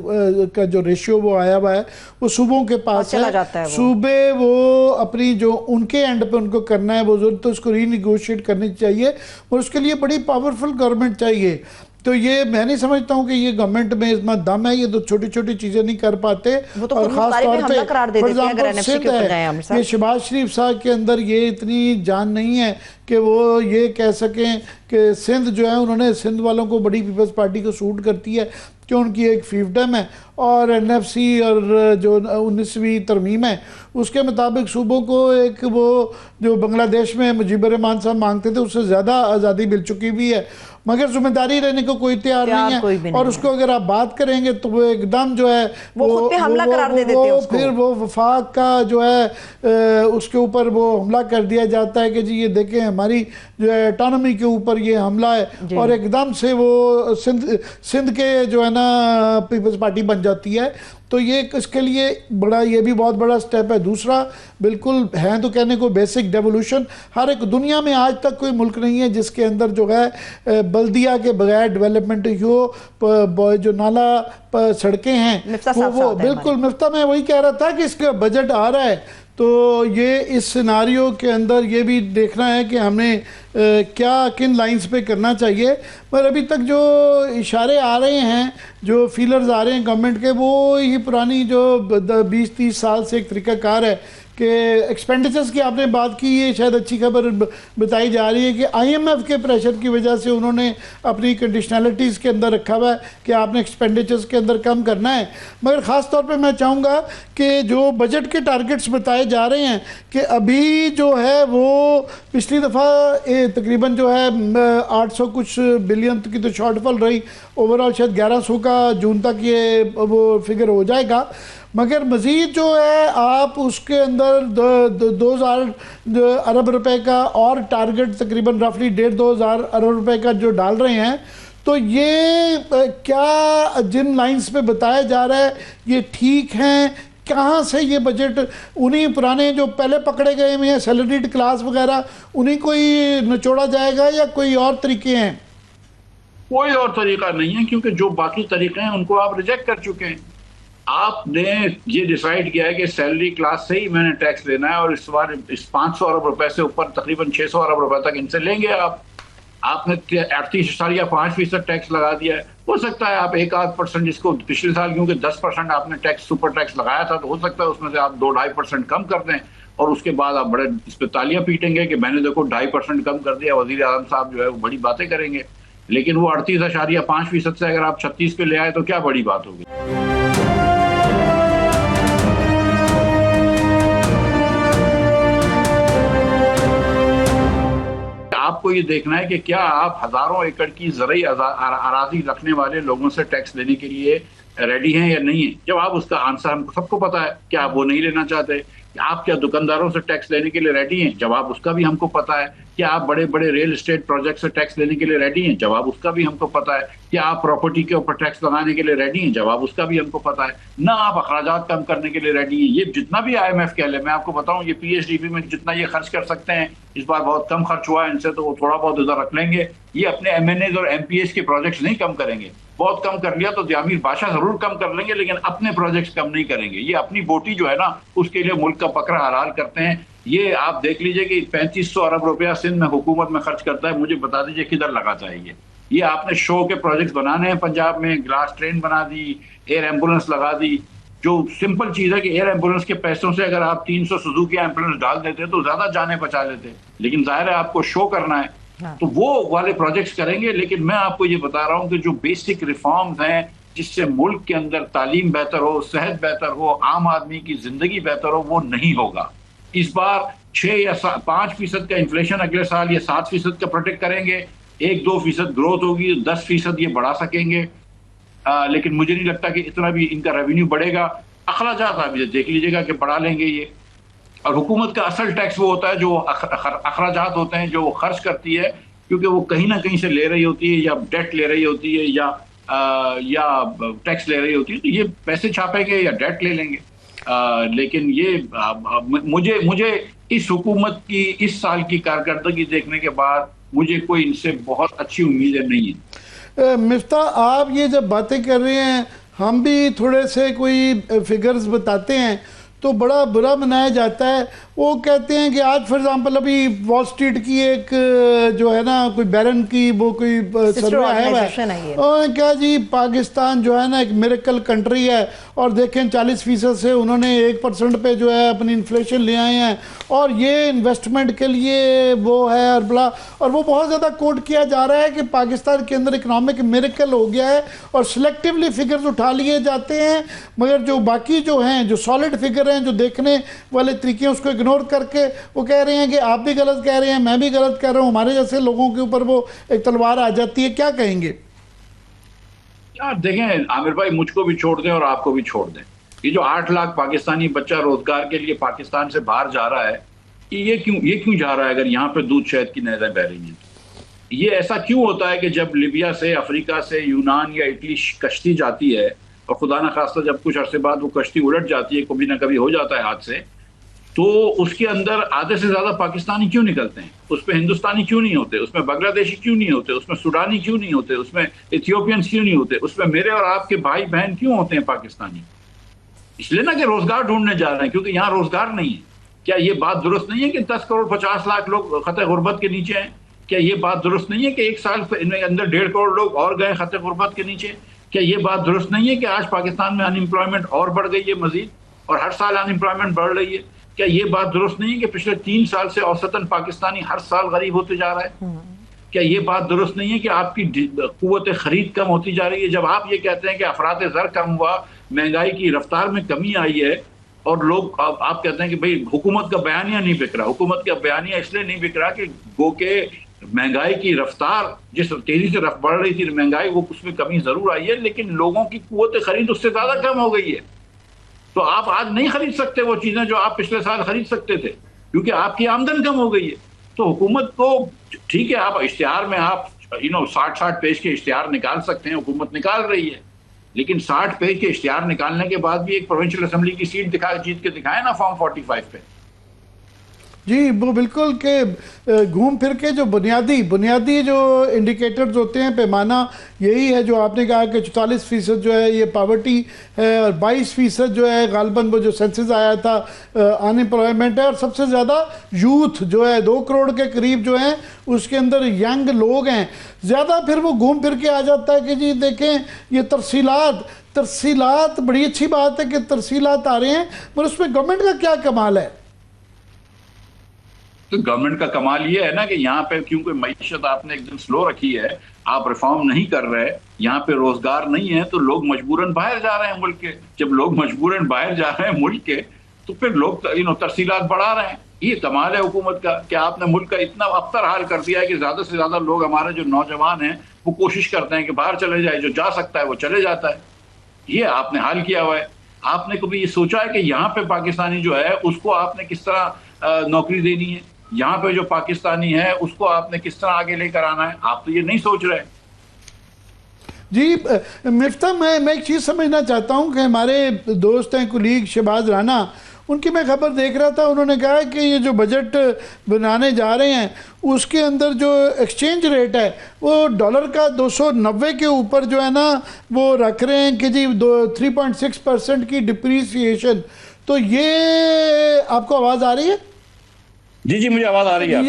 Speaker 2: का जो रेशियो वो आया हुआ है वो सूबों के पास
Speaker 1: चला जाता है वो।
Speaker 2: सूबे वो अपनी जो उनके एंड पे उनको करना है वो जरूरत तो उसको रीनिगोशिएट करनी चाहिए, और उसके लिए बड़ी पावरफुल गवर्नमेंट चाहिए। तो ये मैं नहीं समझता हूँ कि ये गवर्नमेंट में इसमें दम है, ये तो छोटी छोटी चीज़ें नहीं कर पाते।
Speaker 1: वो तो
Speaker 2: और
Speaker 1: खुद
Speaker 2: खास
Speaker 1: मुख्तारी पे
Speaker 2: तौर
Speaker 1: हमला करार दे
Speaker 2: पे
Speaker 1: देते हैं अगर NFC के ऊपर जाएं अमर साहब।
Speaker 2: ये शहबाज शरीफ साहब के अंदर ये इतनी जान नहीं है कि वो ये कह सकें कि सिंध जो है उन्होंने सिंध वालों को बड़ी पीपल्स पार्टी को सूट करती है कि उनकी एक फीफडम है, और एनएफसी और जो 19वीं तरमीम है उसके मुताबिक सूबों को एक वो जो बांग्लादेश में मुजीबर रहमान साहब मांगते थे उससे ज़्यादा आज़ादी मिल चुकी भी है, मगर जिम्मेदारी रहने को कोई तैयार नहीं है। और उसको अगर आप बात करेंगे तो वो एकदम जो है
Speaker 1: वो खुद पे हमला करार दे देते हैं उसको।
Speaker 2: फिर वो वफाक का जो है उसके ऊपर वो हमला कर दिया जाता है कि जी ये देखें हमारी जो है ऑटोनॉमी के ऊपर ये हमला है, और एकदम से वो सिंध के जो है ना पीपल्स पार्टी बन जाती है। तो ये इसके लिए बड़ा ये भी बहुत बड़ा स्टेप है। दूसरा बिल्कुल है तो कहने को बेसिक डेवोल्यूशन, हर एक दुनिया में आज तक कोई मुल्क नहीं है जिसके अंदर जो है बल्दिया के बगैर डेवलपमेंट हो, जो नाला सड़कें हैं वो बिल्कुल मिफ्ता मैं वही कह रहा था कि इसका बजट आ रहा है तो ये इस सिनारियो के अंदर ये भी देखना है कि हमें क्या किन लाइंस पे करना चाहिए। पर अभी तक जो इशारे आ रहे हैं, जो फीलर्स आ रहे हैं गवर्नमेंट के, वो ही पुरानी जो 20-30 साल से एक तरीक़ाकार है कि एक्सपेंडिचर्स की आपने बात की, ये शायद अच्छी खबर बताई जा रही है कि IMF के प्रेशर की वजह से उन्होंने अपनी कंडीशनलिटीज़ के अंदर रखा हुआ है कि आपने एक्सपेंडिचर्स के अंदर कम करना है। मगर ख़ास तौर पे मैं चाहूँगा कि जो बजट के टारगेट्स बताए जा रहे हैं कि अभी जो है वो पिछली दफ़ा तकरीबन जो है 800 कुछ बिलियन की तो शॉर्टफॉल रही, ओवरऑल शायद 1100 का जून तक ये वो फिगर हो जाएगा। मगर मज़ीद जो है आप उसके अंदर 2000 अरब रुपए का और टारगेट तकरीबन रफली 1,500 अरब रुपए का जो डाल रहे हैं, तो ये क्या जिन लाइंस पे बताया जा रहा है ये ठीक हैं? कहाँ से ये बजट उन्हीं पुराने जो पहले पकड़े गए हुए हैं सैलरीड क्लास वगैरह उन्हीं को ही निचोड़ा जाएगा या कोई और तरीके हैं?
Speaker 3: कोई और तरीका नहीं है, क्योंकि जो बाकी तरीके हैं उनको आप रिजेक्ट कर चुके हैं। आपने ये डिसाइड किया है कि सैलरी क्लास से ही मैंने टैक्स लेना है, और इस बार इस 500 अरब रुपए से ऊपर तकरीबन 600 अरब रुपए तक इनसे लेंगे आप। आपने 38.5% टैक्स लगा दिया है। हो सकता है आप 1-8% जिसको पिछले साल क्योंकि 10% आपने टैक्स सुपर टैक्स लगाया था, तो हो सकता है उसमें से आप 2-2.5% कम कर दें, और उसके बाद आप बड़े इस पर तालियां पीटेंगे कि मैंने देखो 2.5% कम कर दिया। वजीर आजम साहब जो है वो बड़ी बातें करेंगे, लेकिन वो 38.5% से अगर आप 36 पे ले आए तो क्या बड़ी बात होगी। आपको ये देखना है कि क्या आप हजारों एकड़ की ज़रई अराजी रखने वाले लोगों से टैक्स लेने के लिए रेडी हैं या नहीं है। जब आप उसका आंसर हमको सबको पता है कि आप वो नहीं लेना चाहते। आप क्या दुकानदारों से टैक्स लेने के लिए रेडी हैं? जवाब उसका भी हमको पता है। क्या आप बड़े बड़े रियल एस्टेट प्रोजेक्ट से टैक्स लेने के लिए रेडी हैं? जवाब उसका भी हमको पता है। क्या आप प्रॉपर्टी के ऊपर टैक्स लगाने के लिए रेडी हैं? जवाब उसका भी हमको पता है। ना आप अखराजात कम करने के लिए रेडी हैं। ये जितना भी IMF कह ले, मैं आपको बताऊं ये PHDP में जितना ये खर्च कर सकते हैं, इस बार बहुत कम खर्च हुआ है इनसे, तो वो थोड़ा बहुत उधर रख लेंगे। ये अपने MNAs और MPAs के प्रोजेक्ट्स नहीं कम करेंगे। बहुत कम कर लिया तो जामिर बादशाह जरूर कम कर लेंगे, लेकिन अपने प्रोजेक्ट्स कम नहीं करेंगे। ये अपनी बोटी जो है ना उसके लिए मुल्क का बकरा हलाल करते हैं। ये आप देख लीजिए कि 3500 अरब रुपया सिंध में हुकूमत में खर्च करता है। मुझे बता दीजिए किधर लगाता है ये आपने शो के प्रोजेक्ट्स बनाने हैं पंजाब में, ग्लास ट्रेन बना दी, एयर एम्बुलेंस लगा दी। जो सिंपल चीज है कि एयर एम्बुलेंस के पैसों से अगर आप 300 सुजुकी एम्बुलेंस डाल देते तो ज्यादा जाने बचा लेते, लेकिन जाहिर है आपको शो करना है तो वो वाले प्रोजेक्ट्स करेंगे। लेकिन मैं आपको ये बता रहा हूँ कि जो बेसिक रिफॉर्म्स हैं जिससे मुल्क के अंदर तालीम बेहतर हो, सेहत बेहतर हो, आम आदमी की जिंदगी बेहतर हो, वो नहीं होगा। इस बार 6 या 5% का इन्फ्लेशन अगले साल या 7% का प्रोटेक्ट करेंगे, 1-2% ग्रोथ होगी, 10% ये बढ़ा सकेंगे। लेकिन मुझे नहीं लगता कि इतना भी इनका रेवेन्यू बढ़ेगा। अखराजात आप देख लीजिएगा कि बढ़ा लेंगे ये। और हुकूमत का असल टैक्स वो होता है जो अखराजात होते हैं जो वो खर्च करती है, क्योंकि वो कहीं ना कहीं से ले रही होती है, या डेट ले रही होती है या टैक्स ले रही होती है। तो ये पैसे छापेंगे या डेट ले लेंगे। लेकिन ये मुझे मुझे इस हुकूमत की इस साल की कारकर्दगी देखने के बाद मुझे कोई इनसे बहुत अच्छी उम्मीदें नहीं है।
Speaker 2: मिफ्ता, आप ये जब बातें कर रहे हैं, हम भी थोड़े से कोई फिगर्स बताते हैं तो बड़ा बुरा मनाया जाता है। वो कहते हैं कि आज फॉर एग्जांपल अभी वॉल स्ट्रीट की एक जो है ना कोई बैरन की वो कोई सर्वे आया हुआ है और क्या जी पाकिस्तान जो है ना एक मिरेकल कंट्री है और देखें 40% से उन्होंने 1% पे जो है अपनी इन्फ्लेशन ले आए हैं और ये इन्वेस्टमेंट के लिए वो है और बड़ा, और वो बहुत ज़्यादा कोट किया जा रहा है कि पाकिस्तान के अंदर इकनॉमिक मिरेकल हो गया है और सिलेक्टिवली फिगर्स उठा लिए जाते हैं, मगर जो बाकी जो हैं जो सॉलिड फिगर हैं जो देखने वाले तरीके हैं उसको इग्नोर करके वो कह रहे हैं कि आप भी गलत कह रहे हैं, मैं भी गलत कह रहा हूँ, हमारे जैसे लोगों के ऊपर वो एक तलवार आ जाती है। क्या कहेंगे?
Speaker 3: यार देखें आमिर भाई, मुझको भी छोड़ दें और आपको भी छोड़ दें, ये जो 8 लाख पाकिस्तानी बच्चा रोजगार के लिए पाकिस्तान से बाहर जा रहा है, ये क्यों जा रहा है? अगर यहाँ पे दूध शहद की नहरें बह रही हैं, ये ऐसा क्यों होता है कि जब लीबिया से, अफ्रीका से, यूनान या इटली कश्ती जाती है और खुदा न खास्ता जब कुछ अरसे बाद वो कश्ती उलट जाती है, कभी ना कभी हो जाता है हादसे, तो उसके अंदर आधे से ज्यादा पाकिस्तानी क्यों निकलते हैं? उसमें हिंदुस्तानी क्यों नहीं होते? उसमें बांग्लादेशी क्यों नहीं होते? उसमें सुडानी क्यों नहीं होते? उसमें इथियोपियंस क्यों नहीं होते? उसमें मेरे और आपके भाई बहन क्यों होते हैं पाकिस्तानी? इसलिए ना कि रोजगार ढूंढने जा रहे हैं, क्योंकि यहाँ रोजगार नहीं है। क्या ये बात दुरुस्त नहीं है कि 10 करोड़ 50 लाख लोग खतरे गुर्बत के नीचे हैं? क्या ये बात दुरुस्त नहीं है कि एक साल इनके अंदर 1.5 करोड़ लोग और गए खतरे गुर्बत के नीचे? क्या ये बात दुरुस्त नहीं है कि आज पाकिस्तान में अनएम्प्लॉयमेंट और बढ़ गई है मजीद, और हर साल अनएम्प्लॉयमेंट बढ़ रही है? क्या ये बात दुरुस्त नहीं है कि पिछले 3 साल से औसतन पाकिस्तानी हर साल गरीब होते जा रहा है? क्या ये बात दुरुस्त नहीं है कि आपकी कुव्वत खरीद कम होती जा रही है? जब आप ये कहते हैं कि अफरात ज़र कम हुआ, महंगाई की रफ्तार में कमी आई है, और लोग आप कहते हैं कि भाई हुकूमत का बयानिया नहीं बिक रहा। हुकूमत का बयानिया इसलिए नहीं बिक रहा कि गो के महंगाई की रफ्तार जिस तेजी से बढ़ रही थी महंगाई, वो उसमें कमी जरूर आई है, लेकिन लोगों की कुव्वत खरीद उससे ज्यादा कम हो गई है। तो आप आज नहीं खरीद सकते वो चीजें जो आप पिछले साल खरीद सकते थे, क्योंकि आपकी आमदन कम हो गई है। तो हुकूमत को ठीक है, आप इश्तिहार में आप 60 पेज के इश्तिहार निकाल सकते हैं, हुकूमत निकाल रही है, लेकिन 60 पेज के इश्तिहार निकालने के बाद भी एक प्रोविंशियल असेंबली की सीट जीत के दिखाए ना फॉर्म 45 पे।
Speaker 2: जी वो बिल्कुल के घूम फिर के जो बुनियादी जो इंडिकेटर्स होते हैं, पैमाना यही है जो आपने कहा कि 44% जो है ये पावर्टी है और 22% जो है गालबन वो जो सेंसस आया था अनएम्प्लॉयमेंट है, और सबसे ज़्यादा यूथ जो है 2 करोड़ के करीब जो है उसके अंदर यंग लोग हैं ज़्यादा। फिर वो घूम फिर के आ जाता है कि जी देखें ये तरसीलात बड़ी अच्छी बात है कि तरसीलात आ रहे हैं, पर उसमें गवर्नमेंट का क्या कमाल है?
Speaker 3: तो गवर्नमेंट का कमाल ये है ना कि यहाँ पे क्योंकि मईशत आपने एकदम स्लो रखी है, आप रिफॉर्म नहीं कर रहे, यहाँ पे रोजगार नहीं है, तो लोग मजबूरन बाहर जा रहे हैं मुल्क के। जब लोग मजबूरन बाहर जा रहे हैं मुल्क के, तो फिर लोग तरसीलात बढ़ा रहे हैं। ये कमाल है हुकूमत का कि आपने मुल्क का इतना अबतर हाल कर दिया है कि ज्यादा से ज्यादा लोग हमारे जो नौजवान हैं वो कोशिश करते हैं कि बाहर चले जाए, जो जा सकता है वो चले जाता है। ये आपने हाल किया हुआ है। आपने कभी ये सोचा है कि यहाँ पे पाकिस्तानी जो है उसको आपने किस तरह नौकरी देनी है? यहाँ पे जो पाकिस्तानी है उसको आपने किस तरह आगे लेकर आना है? आप तो ये नहीं सोच रहे।
Speaker 2: जी मिफ्ता, मैं एक चीज़ समझना चाहता हूँ कि हमारे दोस्त हैं कुलीग शहबाज राना, उनकी मैं खबर देख रहा था, उन्होंने कहा कि ये जो बजट बनाने जा रहे हैं उसके अंदर जो एक्सचेंज रेट है वो डॉलर का 290 के ऊपर जो है ना वो रख रहे हैं कि जी 3.6% की डिप्रीसिएशन। तो ये आपको आवाज़ आ रही है?
Speaker 3: जी मुझे आवाज आ रही है।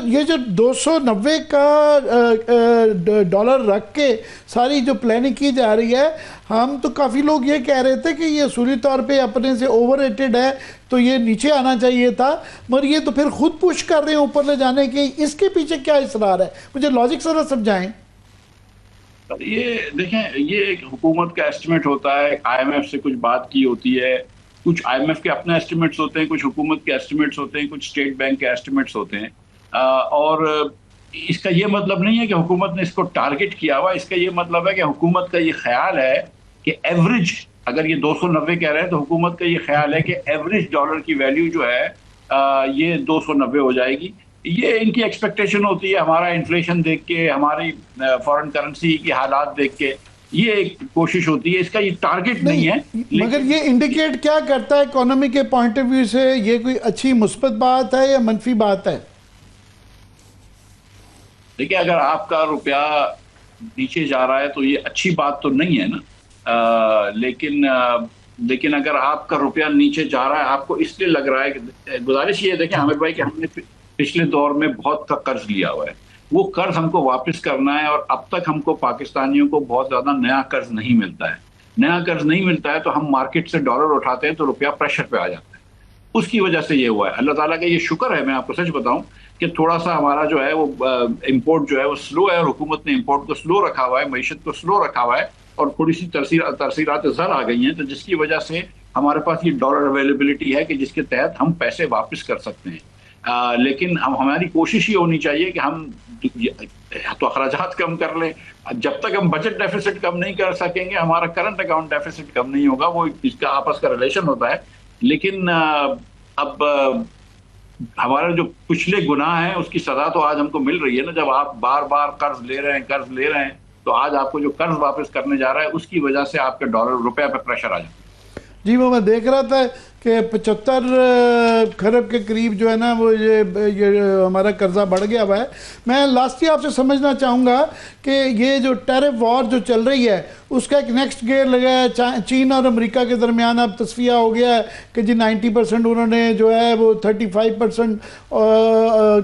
Speaker 2: ये जो 290 का डॉलर रख के सारी जो प्लानिंग की जा रही है, हम तो काफ़ी लोग ये कह रहे थे कि ये असूली तौर पे अपने से ओवररेटेड है, तो ये नीचे आना चाहिए था, मगर ये तो फिर खुद पुश कर रहे हैं ऊपर ले जाने के। इसके पीछे क्या इसरार है? मुझे लॉजिक जरा समझाएं।
Speaker 3: ये देखें, ये एक हुकूमत का एस्टिमेट होता है, IMF से कुछ बात की होती है, कुछ IMF के अपने एस्टिमेट्स होते हैं, कुछ हुकूमत के एस्टिमेट्स होते हैं, कुछ स्टेट बैंक के एस्टिमेट्स होते हैं। और इसका ये मतलब नहीं है कि हुकूमत ने इसको टारगेट किया हुआ। इसका ये मतलब है कि हुकूमत का ये ख्याल है कि एवरेज, अगर ये 290 कह रहे हैं तो हुकूमत का ये ख्याल है कि एवरेज डॉलर की वैल्यू जो है ये 290 हो जाएगी। ये इनकी एक्सपेक्टेशन होती है हमारा इन्फ्लेशन देख के, हमारी फॉरेन करेंसी की हालात देख के। ये एक कोशिश होती है, इसका ये टारगेट नहीं है।
Speaker 2: मगर ये इंडिकेट क्या करता है इकोनॉमी के पॉइंट ऑफ व्यू से, ये कोई अच्छी मुस्बत बात है या मनफी बात है?
Speaker 3: देखिए, अगर आपका रुपया नीचे जा रहा है तो ये अच्छी बात तो नहीं है ना। लेकिन अगर आपका रुपया नीचे जा रहा है, आपको इसलिए लग रहा है कि, गुजारिश ये है देखिए आमिर भाई कि हमने पिछले दौर में बहुत कर्ज लिया हुआ है, वो कर्ज हमको वापस करना है, और अब तक हमको पाकिस्तानियों को बहुत ज्यादा नया कर्ज नहीं मिलता है। नया कर्ज नहीं मिलता है तो हम मार्केट से डॉलर उठाते हैं तो रुपया प्रेशर पे आ जाता है, उसकी वजह से ये हुआ है। अल्लाह ताला का ये शुक्र है, मैं आपको सच बताऊं कि थोड़ा सा हमारा जो है वो इम्पोर्ट जो है वो स्लो है, और हुकूमत ने इम्पोर्ट को स्लो रखा हुआ है, मईशत को स्लो रखा हुआ है, और थोड़ी सी तरसीरात ज़र आ गई हैं, तो जिसकी वजह से हमारे पास ये डॉलर अवेलेबिलिटी है कि जिसके तहत हम पैसे वापस कर सकते हैं। लेकिन हमारी कोशिश ये होनी चाहिए कि हम तो अखराजात कम कर लें। जब तक हम बजट डेफिसिट कम नहीं कर सकेंगे, हमारा करंट अकाउंट डेफिसिट कम नहीं होगा, वो इसका आपस का रिलेशन होता है। लेकिन अब हमारे जो पिछले गुनाह हैं उसकी सजा तो आज हमको मिल रही है ना। जब आप बार बार कर्ज ले रहे हैं तो आज आपको जो कर्ज वापस करने जा रहा है उसकी वजह से आपके डॉलर रुपए पे प्रेशर आ जाता है।
Speaker 2: जी, वो मैं देख रहा था कि 75 खरब के करीब जो है ना वो ये हमारा कर्जा बढ़ गया हुआ है। मैं लास्ट ही आपसे समझना चाहूँगा कि ये जो टैरिफ वॉर जो चल रही है उसका एक नेक्स्ट गियर लगा है। चीन और अमेरिका के दरमियान अब तस्फिया हो गया है कि जी 90% उन्होंने जो है वो 35%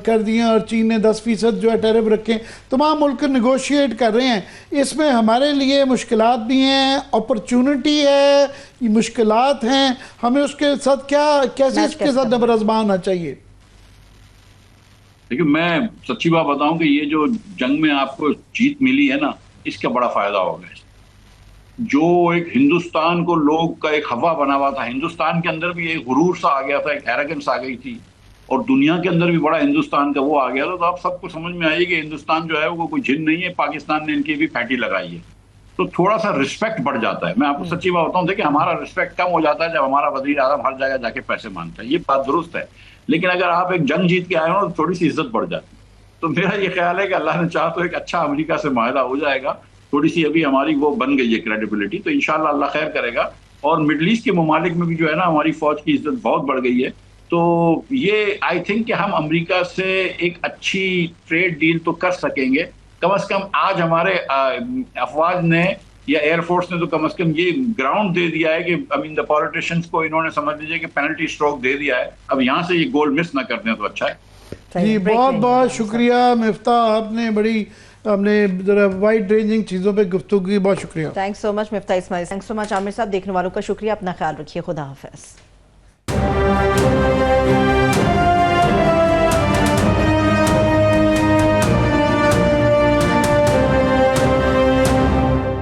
Speaker 2: कर दिए और चीन ने 10% जो है टैरिफ रखे। तमाम मुल्क नेगोशिएट कर रहे हैं। इसमें हमारे लिए मुश्किलात भी हैं, अपॉर्चुनिटी है, मुश्किलात हैं, हमें उसके साथ कैसे इसके साथ नबरआज़मा होना चाहिए?
Speaker 3: देखिए, मैं सच्ची बात बताऊं कि ये जो जंग में आपको जीत मिली है ना, इसका बड़ा फायदा होगा। जो एक हिंदुस्तान को लोग का एक हवा बना हुआ था, हिंदुस्तान के अंदर भी एक गुरूर सा आ गया था, एक एरोगेंस आ गई थी, और दुनिया के अंदर भी बड़ा हिंदुस्तान का वो आ गया था। तो आप सबको समझ में आई कि हिंदुस्तान जो है वो कोई जिन नहीं है, पाकिस्तान ने इनकी भी फैटी लगाई है, तो थोड़ा सा रिस्पेक्ट बढ़ जाता है। मैं आपको सच्ची बात बताऊं, देखिए हमारा रिस्पेक्ट कम हो जाता है जब हमारा वजीर आजम हर जगह जाके पैसे मांगता है, ये बात दुरुस्त है। लेकिन अगर आप एक जंग जीत के आए हो तो थोड़ी सी इज्जत बढ़ जाती है। तो मेरा ये ख्याल है कि अल्लाह ने चाहा तो एक अच्छा अमेरिका से माहिदा हो जाएगा। थोड़ी सी अभी हमारी वो बन गई है क्रेडिबिलिटी, तो इंशाल्लाह अल्लाह खैर करेगा। और मिडल ईस्ट के ममालिक में भी जो है ना हमारी फौज की इज्जत बहुत बढ़ गई है। तो ये आई थिंक कि हम अमेरिका से एक अच्छी ट्रेड डील तो कर सकेंगे। कम से कम आज हमारे अफवाज ने या एयरफोर्स ने तो कम से कम ये ग्राउंड दे दिया है कि आई मीन द पॉलिटिशियंस को इन्होंने समझ लीजिए कि पेनल्टी स्ट्रोक दे दिया है। अब यहाँ से ये गोल मिस ना कर दें तो अच्छा है।
Speaker 2: जी, बहुत बहुत शुक्रिया मिफ्ता, आपने बड़ी हमने जरा वाइड रेंजिंग चीज़ों पे गुफ्तगू की, बहुत शुक्रिया।
Speaker 1: Thanks so much Miftah Ismail, thanks so much Aamir साहब। देखने वालों का शुक्रिया, अपना ख्याल रखिए, खुदा हाफिज़।